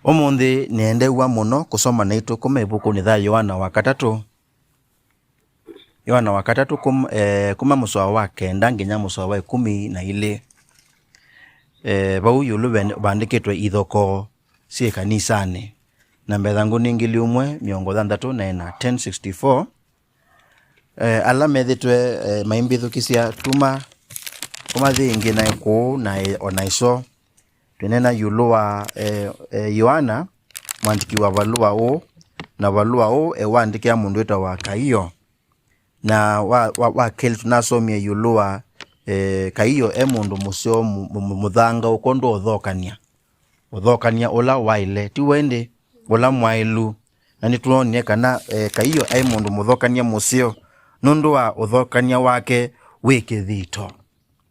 Omundi niendewa muno kusoma naitu kuma ibuku ni tha Yohana wa katatu. Yohana wa katatu kuma muswa wa kenda nginya muswa wa 12. Bau yulu bandikitwe ithoko sie kanisani. Na mbethangu ni 1064. Ala methitwe maimbithukisia tuma kuma thingi na ku na onaiso tunena yulu wa Yohana mwandiki wa balua o na balua o wandikia mundu eta wa Kaiyo na wa kel tunasomie yulu wa Kaiyo mundu musyo muthanga ukondo uthokania ola waile ti wende ola mwailu na nituonie kana Kaiyo mundu muthokania musyo nundu wa uthokania wake wikithito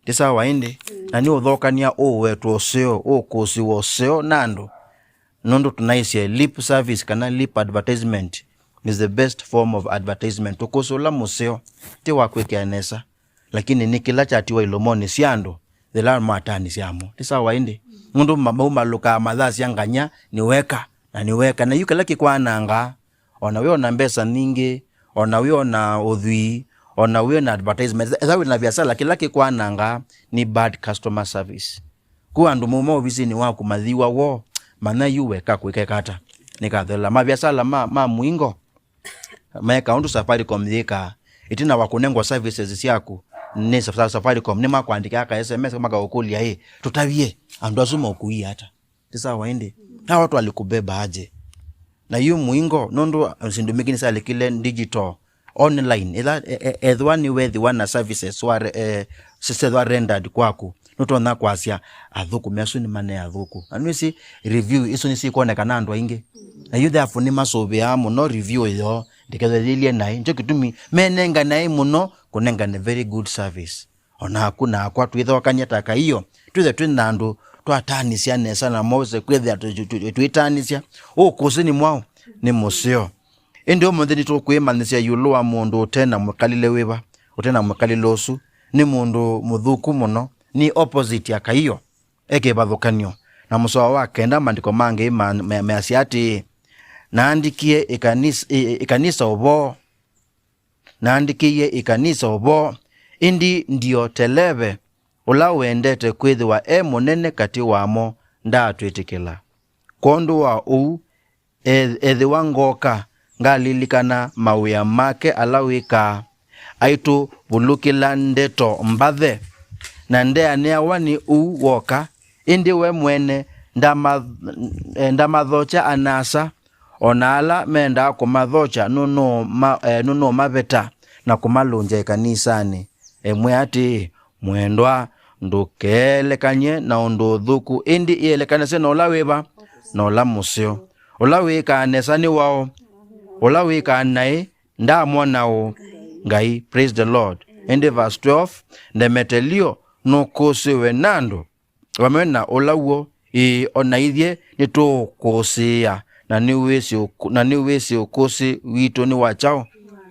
tisa wainde na ni uthokania wetu oseo kusi woseo nando nundu tunaisia lip service kana lip advertisement is the best form of advertisement ukusula museo ti wakwekianesa lakini ni kila chati wa ilomoni siando thela matani siamo tisa wainde nundu maluka mathasi anganya niweka na yukala kikwananga ona we ona mbesa ningi ona we ona udhui ona we na advertisement ezawe na biashara kila kikwananga ni bad customer service ku andu mumo obisini wa kumathiwa wo mana yuweka kwikekata nikathela mabiashara ma muingo maeka undu Safaricom thika itina wakunengwa services siaku ni Safaricom ni makwandika ka SMS kama ukulia tutavie andu azuma ukuia hata tisa waende na watu walikubeba aje na yu muingo nundu sindumikini sale kile digital online edwani we the one services were sisethwa rendered kwaku nutona kwasia athuku mesu ni mane athuku anwisi review iso ni sikone andu ainge na you therefore ni masobe amu no review yo ndikathilie nai njo kitumi menenga nai muno kunenga ne very good service ona hakuna akwa twithokania taka hiyo twithe twinandu twatanisia nesa na mose kwithia twitanisia kusini mwao ni museo ndio muthini tukwimanisia yulu wa mundu tena mukalile wiba utena mukalilosu ni mundu Mūthūkū muno ni opposite ya Kaiyo bathukanio na muswa wa kenda mandiko mange measiati naandikie ikanisa obo naandikie ikanisa obo indi ndio televe ula wendete kwithiwa munene kati wamo ndatwitikila kondu wa ethi wangoka ngalilikana mawia make alawika aitu bulukila ndeto mbathe na ndea neawani woka indi we mwene ndamathocha anasa onala menda kumathocha nuno mabeta na kumalunja kanisani emwe ati mwendwa ndukelekanye na Mūthūkū indi ielekanese na ulawiba na ula museo ulawika anesani wao ulawika nae ndamwanao ngai praise the Lord indi verse 12 ndemetelio nukusiwe nando wamena ulawo onaithie nitukusia na niwesi ukusi wito ni wachao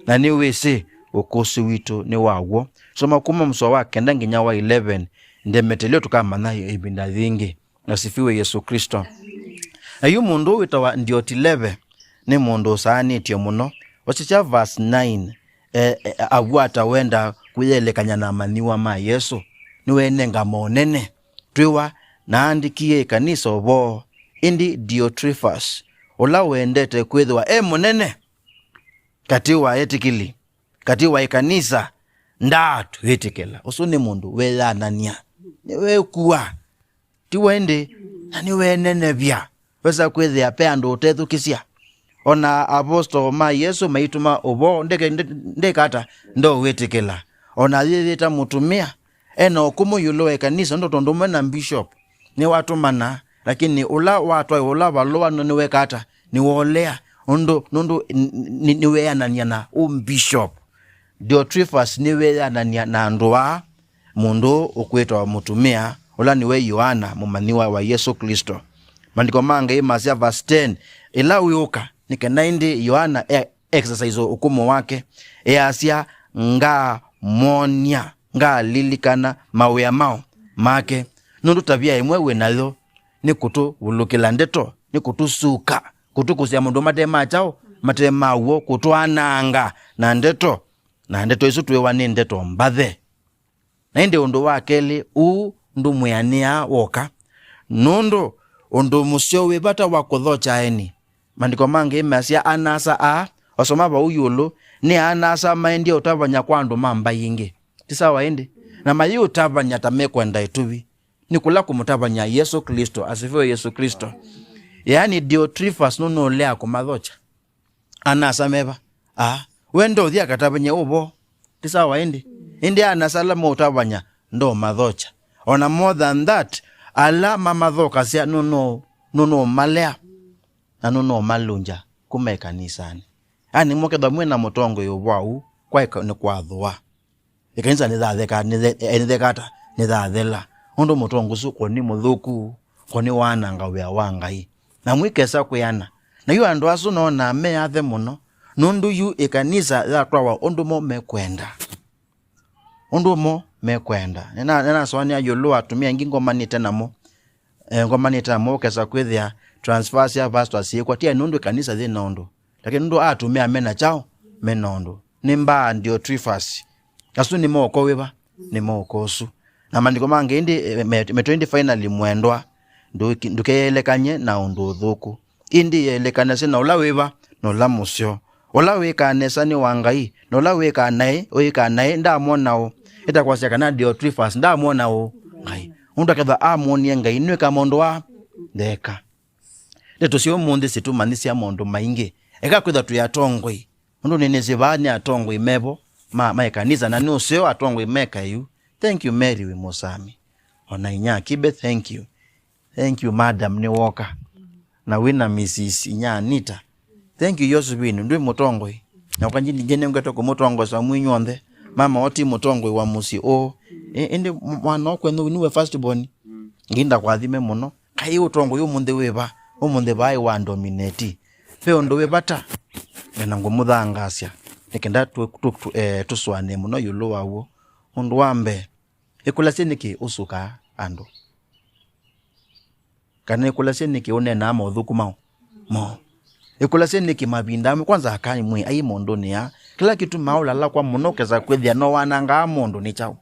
na niwesi ukusi wito ni wawo soma kuma mswa wa kenda nginya wa 11 ndemetelio tukamana ibinda thingi nasifiwe Yesu Kristo ayu mundu witawa ndio tileve ni mundu saanitie muno wasicha verse 9 abwata wenda kuyelekanya na maniwa ma Yesu niwe nenga monene twiwa naandikie kanisa obo indi Diotrephes ola wendete kwithwa munene katiwa etikili katiwa ikanisa ndatu etikela usuni mundu welanania niwe kuwa tiwende na niwe nene bia wesa kwithia pe andu utethukisia ona apostle ma Yesu maituma obo ndekata ndo wetikela ona yita mutumia okumu yulo kanisa ndo tondomo na bishop ni watu mana lakini ula watu ula baloa no niwekata ni wolea ndo niwe anania na bishop Diotrephes niwe anania na ndoa mundu ukwetwa mutumia ula niwe Yohana mumaniwa wa Yesu Kristo mandiko mange masia verse 10 ila uyoka nikenaindi Yohana exercise ukumu wake asia nga monia nga lilikana mawea mao make nundu tabia imwe wenayo ni kutu ulukila ndeto ni kutusuka kutukusia mundu matema chao matema uo kutwananga na ndeto isu tuwe ni ndeto mbathe na indi undu wa keli ndu mwiania woka nundu undu musio wibata wa kuthocha eni mandiko mangi mesia anasa osoma ba uyulu ni anasa maindi utavanya kwa andu mamba yingi tisawa indi na mayi utavanya tamekwenda ituvi ni kula kumutavanya Yesu Kristo asifiwe Yesu Kristo yani Diotrephes no lea kumathocha anasa meva wendo thia katavanya ubo tisawa indi anasa la utavanya ndo mathocha ona more than that ala mamathoka sia no malea na no malunja kume kanisani ani moke da mwena motongo yobwau kwa ni kwathwa ikanisa ni theka ni thekata ni thela ondo motongo suko ni Mūthūkū koni wananga wea wangai na mwikesa kuyana na yu andu asu no na me athe muno nundu yu ikanisa ya twawa ondo mo mekwenda nena swani ayolo atumia ngingoma nitenamo ngoma nitenamo kesa kwithia transfers ya pastor siekwa tia nundu kanisa thi nondo lakini nundu atumia mena chao menondo nimba Diotrephes asu ni moko wiba ni moko su na mandiko mangi indi me finally mwendwa ndukelekanye na undu thuku indi yelekanase na ula wiba no la musio ula wikanesa ni wangai no la wikanae ndamonao itakwasya kana Diotrephes ndamonao ngai undu aketha amonie ngai nwe ka mondo wa ndeka leto sio munde situmanisia mondo maingi eka kwitha tuyatongwe undu nene zibani atongwe mebo maekaniza na nusio atongwe meka yu thank you Mary we Mosami ona inya kibe thank you madam ni woka na wina Mrs inya Anita thank you Josephine ndwe mutongwe na kanjini jene ngweto ko mutongwe sa mwinyonde mama oti mutongwe wa musi ende mwana okwe no niwe first born nginda kwathime muno kai utongwe umunde weba umunde bai wa dominate fe ondo webata na ngomuthangasya nikenda tuswane muno yulo wawo undu wambe ikulasie niki usuka andu kana ikulasie niki unena Mūthūkū mo ikulasie niki mabinda kwanza akani mwe ai mondo ni ya kila kitu maula la kwa muno keza kwethia no wananga mondo ni chao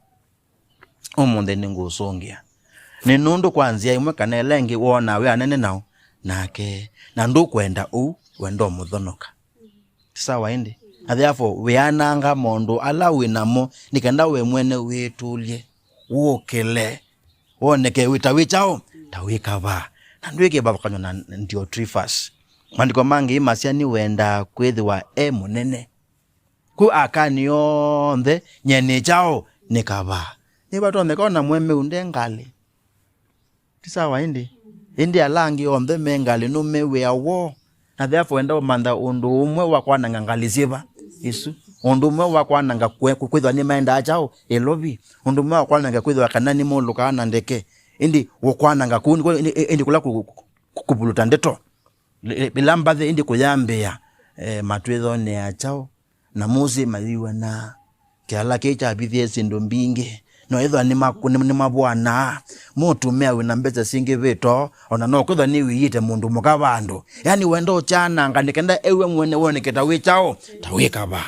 umunde ningusongia ni nundu kwanzia imwe kana elengi wona we anene nao nake na ndu kwenda wendo muthonoka sawa indi and therefore we ananga mondo ala winamo nikenda we mwene witulie wokele woneke witawechao tawikava na ndweke baba kanyo na Diotrephes mandiko mangi imasia ni wenda kwithiwa munene ku akani onthe nyene chao nikava ni batonde kona mweme undengali tisawa indi alangi onthe mengali no mewe awo na therefore enda manda undu umwe wakwana ngangaliziva isu undu umwe wakwana ngakwithwa ni maenda chao elovi undu umwe wakwana ngakwithwa kanani moluka na ndeke indi wakwana ngakuni indi kula kupuluta ndeto bilambathe indi kuyambia matwitho ne achao na muzi maliwa na kiala kecha bithie sindu mbingi no ithwa ni mabwana mutumia wina mbeza singi vito ona no kwithwa ni wiyite mundu mukavandu yani wendo chana ngandikenda ewe mwene wone ketawechao tawikava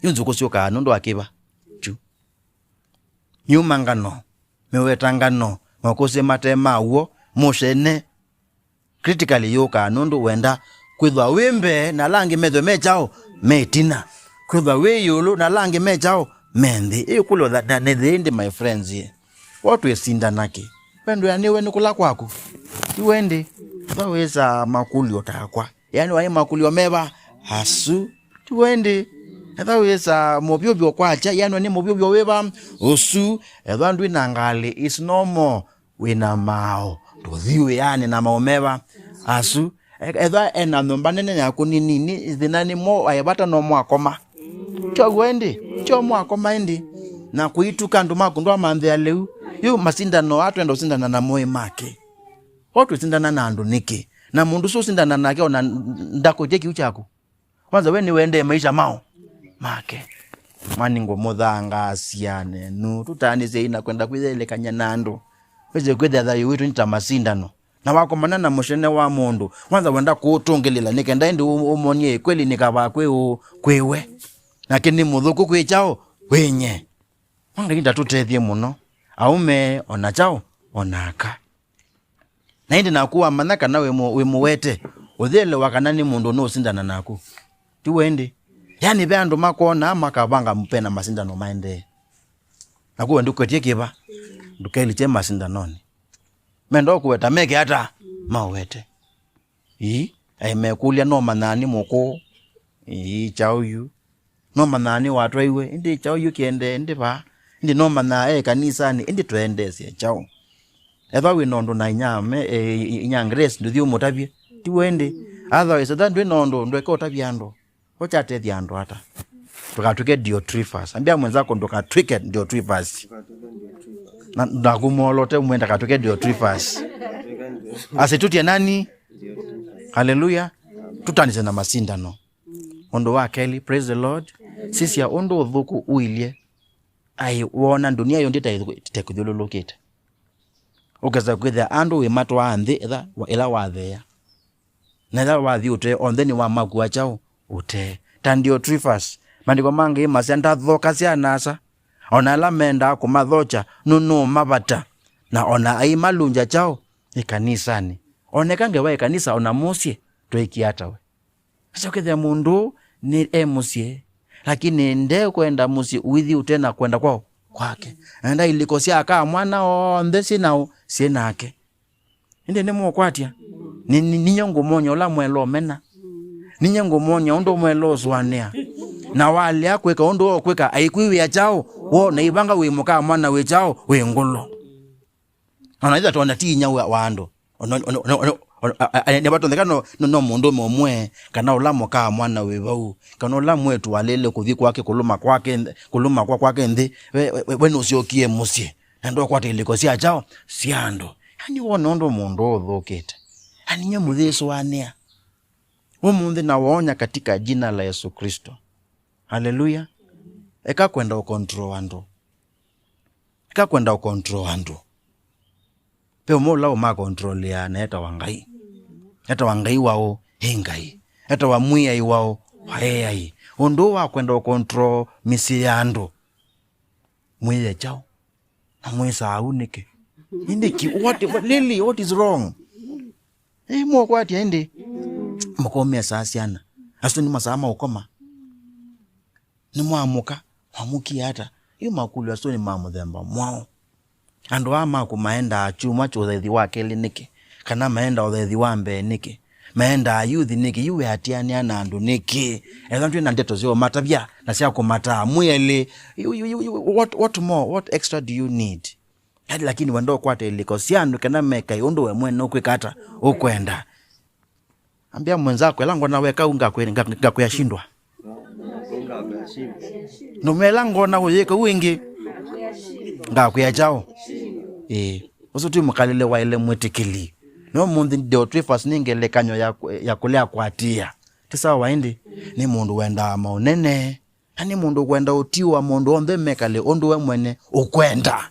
yunzu kusyoka nundu akiva chu nyuma ngano mewetangano makose matema uo mushene critically yoka nundu wenda kwithwa wimbe na langi metho mechao metina kwithwa weyulu na langi mechao mendi ikulo that ne my friends here watu esinda nake pendo yaniwe nikula kwako iwende baweza makulio takwa yani wae makulio meba hasu tuwende baweza mobyobyo kwacha yani ni mobyobyo weba osu ebandu inangali is normal wina mao tothiwe yani na maomeba asu edha ena nombanene yako nini thinani mo ayabata no mwakoma chogwende chomo akoma indi na kuituka ndu makundu amanthe aleu yu masindano atwenda sindana na moyo make watu sindana na andu niki na mundu so sindana nake ona ndako jeki uchako kwanza we ni wende maisha mao make maningo muthanga asiane nu tutanize ina kwenda kwithelekanya nandu weze kwetha thayu witu nita masindano na wako manana mushene wa mundu wanza wenda kutungelila nikenda ndi umonye kweli nikaba kwewe lakini Mūthūkū kwichao wenye wanga nda tutethie muno aume ona chao onaka na ndi nakuwa manaka nawe muwete uthele wakanani mundu no sindana naku ti wende yani bandu makona makabanga mpena masindano maende nakuwa ndukwetie kiba ndukeliche masindanoni mendo kuweta meke hata mawete mekulia no manani moko chao yu no manani watu iwe ndi chao yu kiende ndi ba ndi no mana kanisani ndi tuendese chao eva winondo na nyame inyangresi ndio mutabye ti wende otherwise that winondo ndo ekotabyando ochate dyando hata tukatuke Diotrephes ambia mwenzako ndo katwike Diotrephes na kumolote mwenda katuke Diotrephes asitutie nani haleluya tutanize na masindano ondo wa Kelly praise the Lord sisi ya ondo Mūthūkū uilie ai wona dunia yo ndita itekudhululukite ukaza kwitha andu we matwa anthi etha ila wathea na ila wathi ute ontheni wa magua chao ute Diotrephes mandiko mangi masenda thoka cia nasa ona la menda kumathocha nunu mabata na ona ai malunja chao ikanisani onekange wa kanisa ona musie twikiata we sio kethe mundu ni musie lakini nde kwenda musie withi utena kwenda kwao kwake enda ilikosia aka mwana onthe sinao sinake inde nemo kwatia ni nyongo monyo la mwelo mena ni nyongo monyo ndo mwelo zwania na wale akweka ondo okweka aikwiwi ya chao wo na ibanga we muka mwana we chao we ngulo anaiza tuona tinya wa ando ne batondeka no mundu momwe kana ulamo ka mwana we bau kana ulamo wetu walele kuthi kwake kuluma kwake ndi weno siokie musie ndo kwate ilikosia chao siando yani wono mundu othokete ani nyamutheso wania umunthi na waonya katika jina la Yesu Kristo. Haleluya. Eka kwenda ukontrol andu. Peo mola uma control ya neta wangai. Eta wangai wao hengai. Eta wamwia iwao haei. Ondo wa kwenda ukontrol misi ya andu. Mwiye chao. Na mwisa aunike. Indiki what is wrong? Mo kwati ende. Mkomea sasiana. Asu ni masama ukoma. Ni mwamuka, wamuki hata. Iyo makulu asu ni mamuthemba mwao. Andu ama kumaenda chuma chothethi wake niki. Kana maenda othethi wambe niki. Maenda ayuthi niki. Yuwe hatiani ana andu niki. Ezantu ina ndeto zio matabia. Na siya kumata mwele. What more? What extra do you need? Hadi lakini wando kwate iliko. Siyandu kana meka yondo we mwene ukwekata. Ukwenda. Ambia mwenzako elango na weka unga kuyashindwa. Numelango na uyeka uingi nga kuyachao. Usutu mkalile wa ile mwetikili. No mundi Diotrephes ni Ngelekany'o ya kulea kwatia. Tisa waindi ni mundu wenda maunene. Ni mundu wenda utiwa mundu ondhe mekale ondu we mwene ukwenda.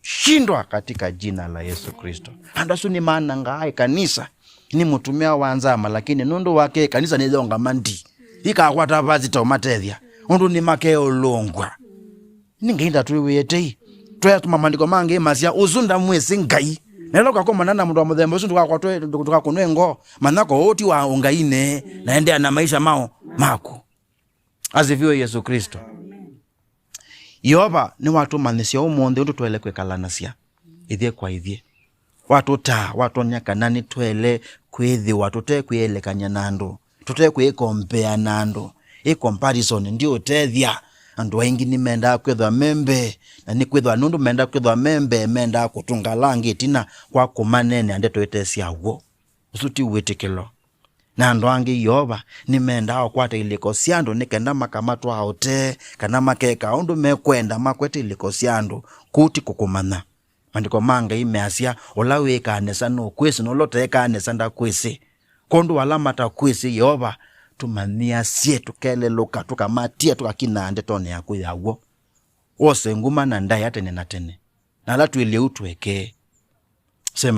Shindwa katika jina la Yesu Kristo. Andasu ni maana nga kanisa. Ni mutumia wanzama lakini nundu wake kanisa ni zonga mandi. Ika akwata vazi taumatethia. Undu ni makeo longwa. Ningeenda tuwete. Tuya tumamandiko mangi masia uzunda mwesi ngai. Nelo kakoma nana mundu wa muthemba usundu kwa tukakunwengo. Manako oti wa ungaine. Naendea na maisha mako. Asifiwe Yesu Kristo. Yoba ni watu manisio umonde undu tuwele kwekalana siya. Ithie kwa ithie. Watu nyaka nani tuele kwethi watu te kuelekanya nando. Tute compare nando. Comparison ndio tethia. Andu wengi ni menda kwethwa membe. Na ni kwethwa nundu menda kwethwa membe. Menda kutunga langi tina kwa kumanene ande tuetesia ugo. Usuti uwetikilo. Na andu angi Yoba ni menda wakwata iliko siandu. Nikenda makamatu haote. Kana makeka undu mekwenda makwete iliko siandu. Kuti kukumana. Mandiko manga imeasia olawe kanesa no kwesi no lote kanesa nda kwesi kondu walamata kwesi Yoba tumania sie tukele loka tukamatia tukakina ande tone yaku yawo ose nguma na ndai atene na tene na latu ile utweke sema